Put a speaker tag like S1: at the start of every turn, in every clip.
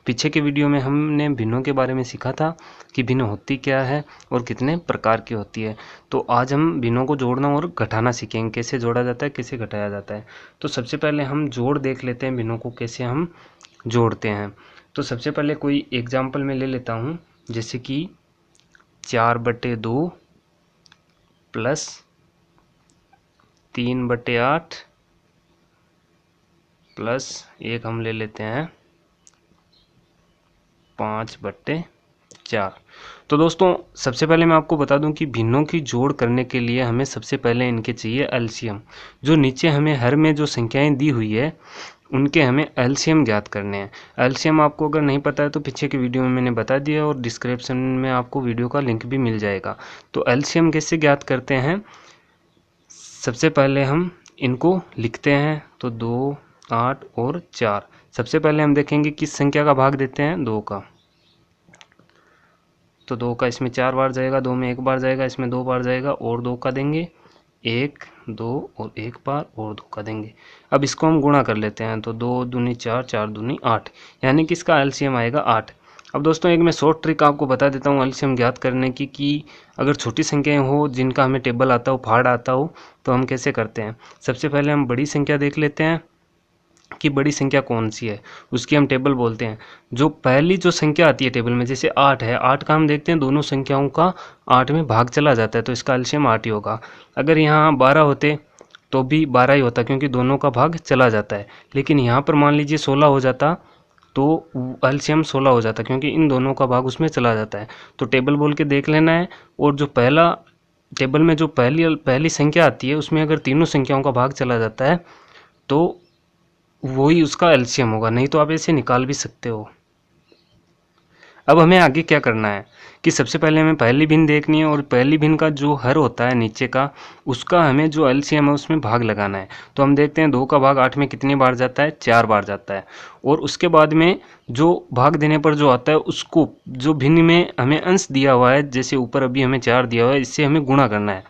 S1: पीछे के वीडियो में हमने भिन्नों के बारे में सीखा था कि भिन्न होती क्या है और कितने प्रकार की होती है। तो आज हम भिन्नों को जोड़ना और घटाना सीखेंगे, कैसे जोड़ा जाता है, कैसे घटाया जाता है। तो सबसे पहले हम जोड़ देख लेते हैं, भिन्नों को कैसे हम जोड़ते हैं। तो सबसे पहले कोई एग्जाम्पल मैं ले लेता हूँ, जैसे कि 4/2 प्लस 3/8 प्लस एक हम ले लेते हैं 5/4। तो दोस्तों सबसे पहले मैं आपको बता दूं कि भिन्नों की जोड़ करने के लिए हमें सबसे पहले इनके चाहिए एलसीएम। जो नीचे हमें हर में जो संख्याएं दी हुई है उनके हमें एलसीएम ज्ञात करने हैं। एलसीएम आपको अगर नहीं पता है तो पीछे के वीडियो में मैंने बता दिया और डिस्क्रिप्शन में आपको वीडियो का लिंक भी मिल जाएगा। तो एलसीएम कैसे ज्ञात करते हैं, सबसे पहले हम इनको लिखते हैं। तो 2, 8 और 4। सबसे पहले हम देखेंगे किस संख्या का भाग देते हैं, 2 का। तो 2 का इसमें 4 बार जाएगा, 2 में 1 बार जाएगा, इसमें 2 बार जाएगा और 2 का देंगे, 1, 2 और 1 बार और 2 का देंगे। अब इसको हम गुणा कर लेते हैं। तो 2 दूनी 4, 4 दूनी 8, यानी कि इसका एलसीएम आएगा 8। अब दोस्तों एक मैं शॉर्ट ट्रिक आपको बता देता हूँ एलसीएम ज्ञात करने की, कि अगर छोटी संख्याएं हो जिनका हमें टेबल आता हो, फाड़ आता हो, तो हम कैसे करते हैं। सबसे पहले हम बड़ी संख्या देख लेते हैं कि बड़ी संख्या कौन सी है, उसकी हम टेबल बोलते हैं। जो पहली जो संख्या आती है टेबल में, जैसे 8 है, 8 का हम देखते हैं दोनों संख्याओं का 8 में भाग चला जाता है, तो इसका एलसीएम 8 ही होगा। अगर यहाँ 12 होते तो भी 12 ही होता, क्योंकि दोनों का भाग चला जाता है। लेकिन यहाँ पर मान लीजिए 16 हो जाता तो एलसीएम 16 हो जाता, क्योंकि इन दोनों का भाग उसमें चला जाता है। तो टेबल बोल के देख लेना है, और जो पहला टेबल में जो पहली संख्या आती है उसमें अगर तीनों संख्याओं का भाग चला जाता है तो वही उसका एलसीएम होगा, नहीं तो आप ऐसे निकाल भी सकते हो। अब हमें आगे क्या करना है कि सबसे पहले हमें पहली भिन्न देखनी है, और पहली भिन्न का जो हर होता है नीचे का, उसका हमें जो एलसीएम है उसमें भाग लगाना है। तो हम देखते हैं 2 का भाग 8 में कितनी बार जाता है, 4 बार जाता है। और उसके बाद में जो भाग देने पर जो आता है उसको, जो भिन्न में हमें अंश दिया हुआ है, जैसे ऊपर अभी हमें 4 दिया हुआ है, इससे हमें गुणा करना है।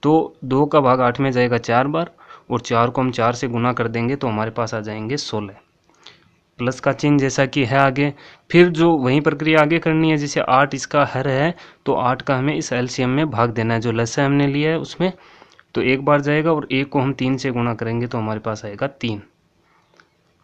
S1: तो 2 का भाग 8 में जाएगा 4 बार, और 4 को हम 4 से गुना कर देंगे तो हमारे पास आ जाएंगे 16। प्लस का चिन्ह जैसा कि है आगे। फिर जो वही प्रक्रिया आगे करनी है, जैसे 8 इसका हर है तो 8 का हमें इस एलसीएम में भाग देना है। जो लसा हमने लिया है उसमें तो 1 बार जाएगा, और 1 को हम 3 से गुणा करेंगे तो हमारे पास आएगा 3।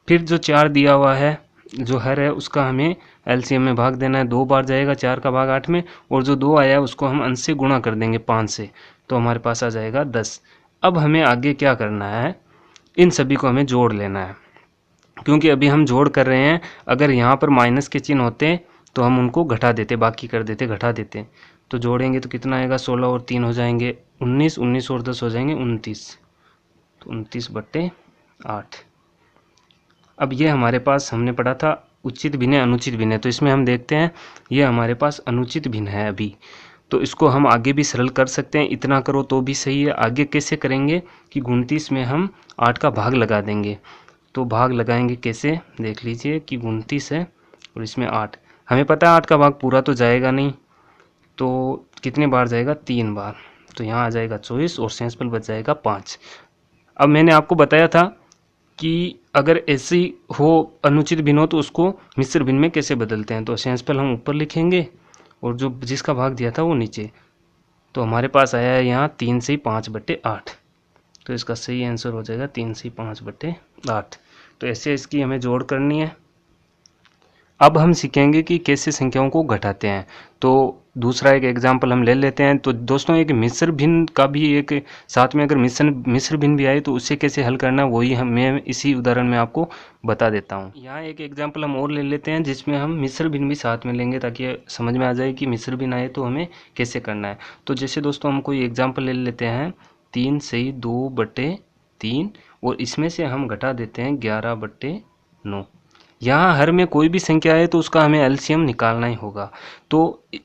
S1: फिर जो 4 दिया हुआ है, जो हर है, उसका हमें एलसीएम में भाग देना है। 2 बार जाएगा 4 का भाग 8 में, और जो 2 आया है उसको हम अंश से गुणा कर देंगे 5 से, तो हमारे पास आ जाएगा 10। अब हमें आगे क्या करना है, इन सभी को हमें जोड़ लेना है, क्योंकि अभी हम जोड़ कर रहे हैं। अगर यहाँ पर माइनस के चिन्ह होते तो हम उनको घटा देते, बाकी कर देते, घटा देते। तो जोड़ेंगे तो कितना आएगा, 16 और 3 हो जाएंगे 19, 19 और 10 हो जाएंगे 29, तो 29/8। अब ये हमारे पास हमने पढ़ा था उचित भिन्न अनुचित भिन्न, तो इसमें हम देखते हैं ये हमारे पास अनुचित भिन्न है अभी। तो इसको हम आगे भी सरल कर सकते हैं, इतना करो तो भी सही है। आगे कैसे करेंगे कि 29 में हम 8 का भाग लगा देंगे। तो भाग लगाएंगे कैसे, देख लीजिए कि 29 है और इसमें 8, हमें पता है 8 का भाग पूरा तो जाएगा नहीं, तो कितने बार जाएगा, 3 बार। तो यहाँ आ जाएगा 24 और शेषफल बच जाएगा 5। अब मैंने आपको बताया था कि अगर ऐसी हो अनुचित भिन्न हो तो उसको मिश्र भिन्न में कैसे बदलते हैं। तो शेषफल हम ऊपर लिखेंगे और जो जिसका भाग दिया था वो नीचे। तो हमारे पास आया है यहाँ 3 से 5/8, तो इसका सही आंसर हो जाएगा 3 से 5/8। तो ऐसे इसकी हमें जोड़ करनी है। अब हम सीखेंगे कि कैसे संख्याओं को घटाते हैं। तो दूसरा एक एग्जाम्पल हम ले लेते हैं। तो दोस्तों एक मिश्र भिन्न का भी एक साथ में अगर मिश्र भिन्न भी आए तो उसे कैसे हल करना है, वही मैं इसी उदाहरण में आपको बता देता हूँ। यहाँ एक एग्जाम्पल हम और ले लेते हैं जिसमें हम मिश्र भिन्न भी साथ में लेंगे, ताकि समझ में आ जाए कि मिश्र भिन्न आए तो हमें कैसे करना है। तो जैसे दोस्तों हम कोई एग्जाम्पल ले लेते हैं 3 से 2/3, और इसमें से हम घटा देते हैं 11/9। यहाँ हर में कोई भी संख्या है तो उसका हमें एलसीएम निकालना ही होगा। तो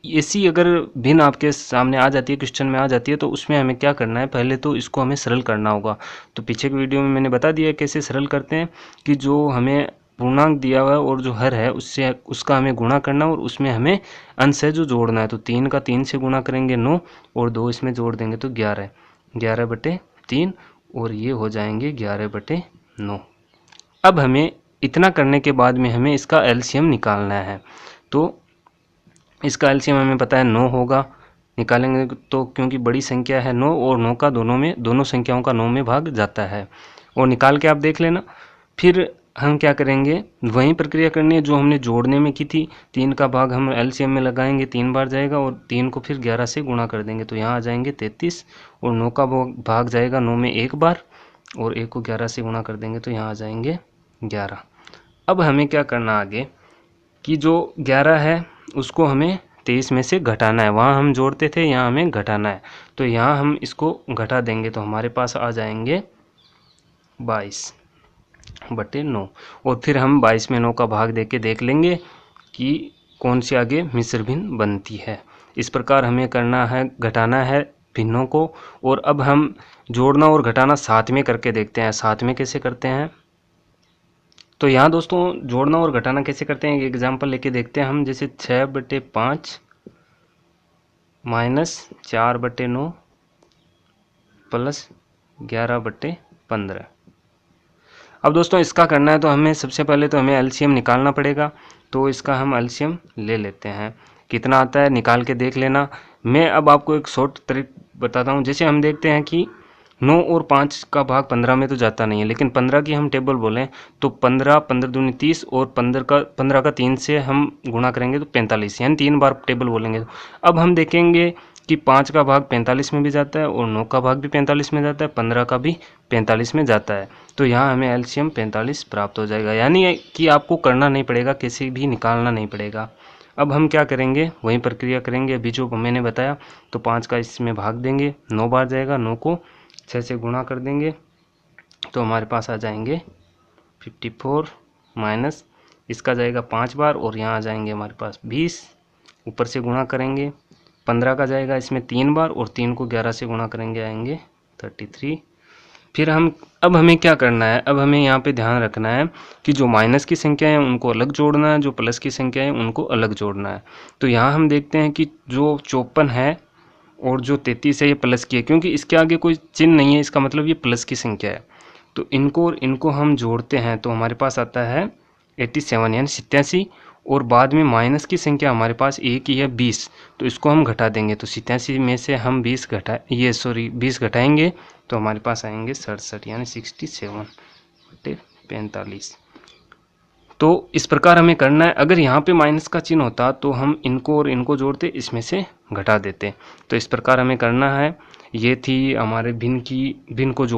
S1: ऐसी अगर भिन्न आपके सामने आ जाती है, क्वेश्चन में आ जाती है, तो उसमें हमें क्या करना है, पहले तो इसको हमें सरल करना होगा। तो पीछे की वीडियो में मैंने बता दिया कैसे सरल करते हैं, कि जो हमें पूर्णांक दिया हुआ है और जो हर है उससे उसका हमें गुणा करना, और उसमें हमें अंश है जो जोड़ना है। तो 3 का 3 से गुणा करेंगे 9, और 2 इसमें जोड़ देंगे तो 11, 11/3, और ये हो जाएंगे 11/9। अब हमें इतना करने के बाद में हमें इसका एलसीएम निकालना है। तो इसका एलसीएम हमें पता है 9 होगा, निकालेंगे तो क्योंकि बड़ी संख्या है 9 और 9 का दोनों संख्याओं का 9 में भाग जाता है, और निकाल के आप देख लेना। फिर हम क्या करेंगे, वही प्रक्रिया करनी है जो हमने जोड़ने में की थी। 3 का भाग हम एलसीएम में लगाएंगे, 3 बार जाएगा, और 3 को फिर 11 से गुणा कर देंगे तो यहाँ आ जाएंगे 33, और 9 का भाग जाएगा 9 में एक बार, और 1 को 11 से गुणा कर देंगे तो यहाँ आ जाएंगे 11। अब हमें क्या करना आगे कि जो 11 है उसको हमें 23 में से घटाना है। वहाँ हम जोड़ते थे, यहाँ हमें घटाना है, तो यहाँ हम इसको घटा देंगे तो हमारे पास आ जाएंगे 22/9। और फिर हम 22 में 9 का भाग दे के देख लेंगे कि कौन सी आगे मिश्र भिन्न बनती है। इस प्रकार हमें करना है, घटाना है भिन्नों को। और अब हम जोड़ना और घटाना साथ में करके देखते हैं। साथ में कैसे करते हैं, तो यहाँ दोस्तों जोड़ना और घटाना कैसे करते हैं, एक एग्जाम्पल लेके देखते हैं हम। जैसे 6/5 - 4/9 प्लस 11/15। अब दोस्तों इसका करना है तो हमें सबसे पहले तो हमें एलसीएम निकालना पड़ेगा। तो इसका हम एलसीएम ले लेते हैं, कितना आता है निकाल के देख लेना। मैं अब आपको एक शॉर्ट ट्रिक बताता हूँ। जैसे हम देखते हैं कि 9 और 5 का भाग 15 में तो जाता नहीं है, लेकिन 15 की हम टेबल बोलें तो 15 दूनी 30, और 15 का 3 से हम गुणा करेंगे तो 45, यानी 3 बार टेबल बोलेंगे। अब हम देखेंगे कि 5 का भाग 45 में भी जाता है, और 9 का भाग भी 45 में जाता है, 15 का भी 45 में जाता है। तो यहाँ हमें एलसीएम 45 प्राप्त हो जाएगा, यानी कि आपको करना नहीं पड़ेगा, किसी भी निकालना नहीं पड़ेगा। अब हम क्या करेंगे, वही प्रक्रिया करेंगे अभी जो मैंने बताया। तो 5 का इसमें भाग देंगे, 9 बार जाएगा, 9 को 6 से गुणा कर देंगे तो हमारे पास आ जाएंगे 54, माइनस इसका जाएगा 5 बार, और यहाँ आ जाएंगे हमारे पास 20, ऊपर से गुणा करेंगे। 15 का जाएगा इसमें 3 बार, और 3 को 11 से गुणा करेंगे आएंगे 33। फिर अब हमें क्या करना है, अब हमें यहाँ पे ध्यान रखना है कि जो माइनस की संख्या है उनको अलग जोड़ना है, जो प्लस की संख्या है उनको अलग जोड़ना है। तो यहाँ हम देखते हैं कि जो 54 है और जो 33 है ये प्लस की है, क्योंकि इसके आगे कोई चिन्ह नहीं है, इसका मतलब ये प्लस की संख्या है। तो इनको और इनको हम जोड़ते हैं तो हमारे पास आता है 87 यानी 87, और बाद में माइनस की संख्या हमारे पास एक ही है 20, तो इसको हम घटा देंगे। तो 87 में से हम 20 घटाएंगे तो हमारे पास आएंगे 67 यानी 67/45। तो इस प्रकार हमें करना है। अगर यहाँ पे माइनस का चिन्ह होता तो हम इनको और इनको जोड़ते, इसमें से घटा देते। तो इस प्रकार हमें करना है। ये थी हमारे भिन्न को